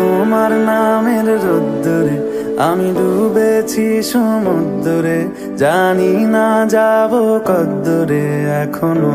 তোমার নামের রোদ্দুরে আমি ডুবেছি সমুদ্রে, জানি না যাব কদ্দুরে এখনো।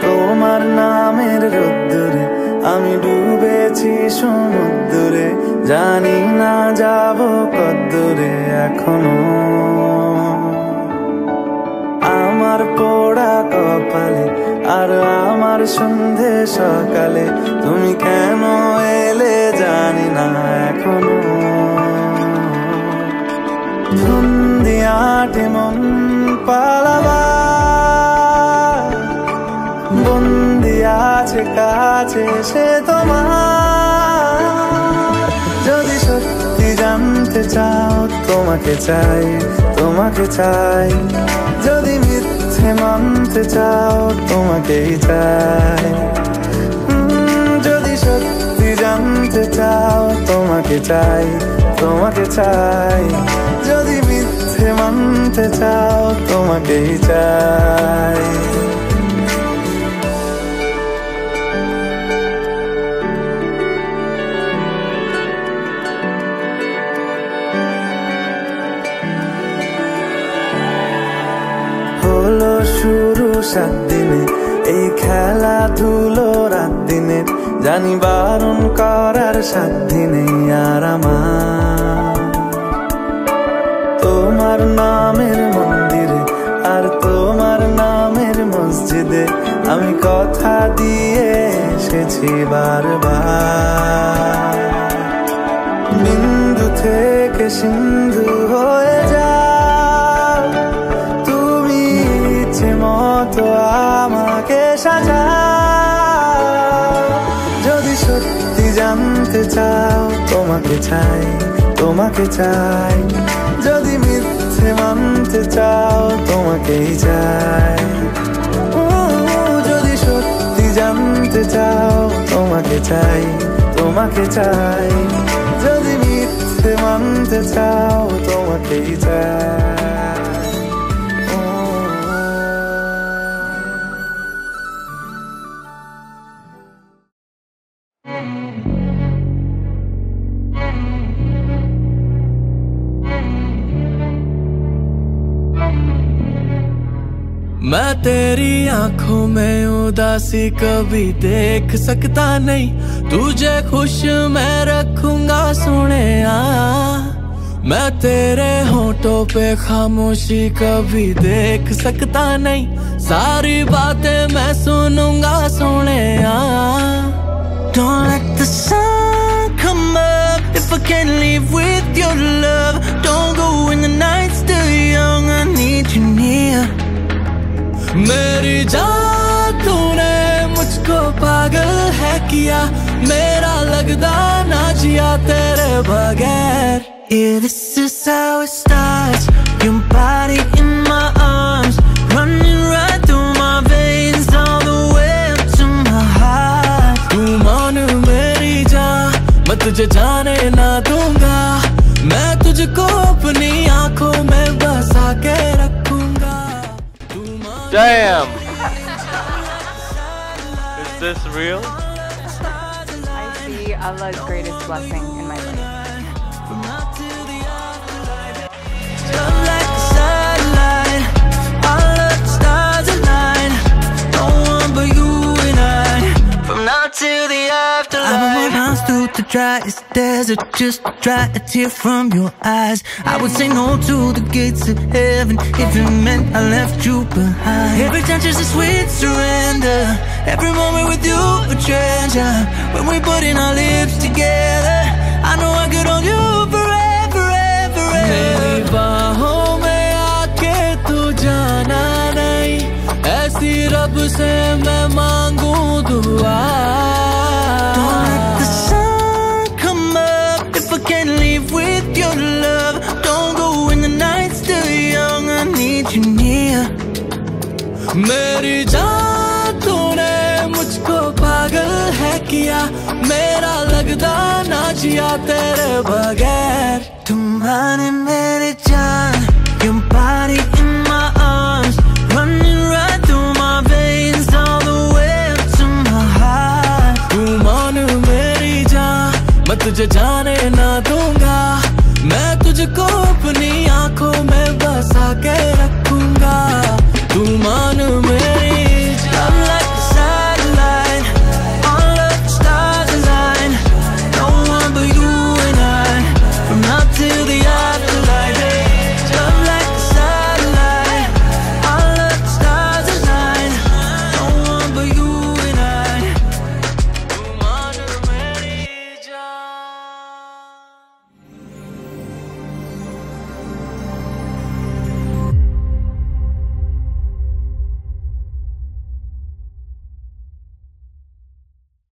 তোমার নামের রোদ্দুরে আমি ডুবেছি সমুদ্রে, জানি না যাব কদ্দুরে এখনো। আমার পোড়া কপালে আর আমার সন্ধে সকালে তুমি কেন এলে জানি না এখনো। ধুন্দিয়াটে মন পালাবা বন্দি আছে কাছে সে তোমার। যদি সত্যি জানতে চাও তোমাকে চাই, তোমাকে চাই। যদি মিথ্যে মানতে চাও তোমাকেই চাই। যদি সত্যি জানতে চাও তোমাকে চাই, তোমাকে চাই। যদি মিথ্যে মানতে চাও তোমাকেই চাই। হলো শুরু 7 দিনে এই খেলাধুলো রাত দিনে, জানি বারণ করার সাধ্য নেই আর আমার। তোমার নামের মন্দিরে আর তোমার নামের মসজিদে আমি কথা দিয়ে এসেছি বারবার। বিন্দু থেকে সিন্ধু হয়ে যাও তুমি, ইচ্ছে মতো আমাকে সাজাও। যদি সত্যি জানতে চাও তোমাকে চাই, তোমাকে চাই। যদি মিথ্যে মানতে চাও তোমাকেই চাই। যদি সত্যি জানতে চাও তোমাকে চাই, তোমাকে চাই। যদি মিথ্যে মানতে চাও তোমাকেই চাই। मैं तेरी आंखों में उदासी कभी देख सकता नहीं, तुझे खुश मैं रखूंगा सोनिया। मैं तेरे होठों पे खामोशी कभी देख सकता नहीं, सारी बातें मैं सुनूंगा Sonia. Don't let the sun come up if I can't live with your love. Don't go when the night's still young, I need you near. मेरी जान तूने मुझको पागल है किया, मेरा लगदा ना जिया तेरे बगैर। Yeah, this is how it starts, your body in my arms, running right through my veins all the way up to my heart. तू मान मेरी जान, मैं तुझे जाने ना दूंगा, मैं तुझको अपनी आंखों में बसा के रखूंगा। Damn! Is this real? I see Allah's greatest blessing in my life. Love like a satellite, all of the stars align. No one but you and I, from now till the afterlife. I would bounce through the driest desert just to dry a tear from your eyes. I would say no to the gates of heaven if it meant I left you behind. Every touch is a sweet surrender, every moment with you a treasure. When we put in our lips together, I know I could hold you forever, ever, ever. मेरी बाहों में आके तू जाना नहीं, ऐसी रब से मैं मांगू दुआ। Don't let the sun come up if I can't live with your love. Don't go when the night's still young, I need you near. मेरी तूने मुझको पागल है किया, मेरा लगदा ना जिया तेरे बगैर। तुम्हारे मेरे जान, your body in my arms, running right through my veins all the way up to my heart. तू मान मेरी जान, मैं तुझे जाने ना दूंगा, मैं तुझको अपनी आंखों में बसा के रखूंगा। तू मान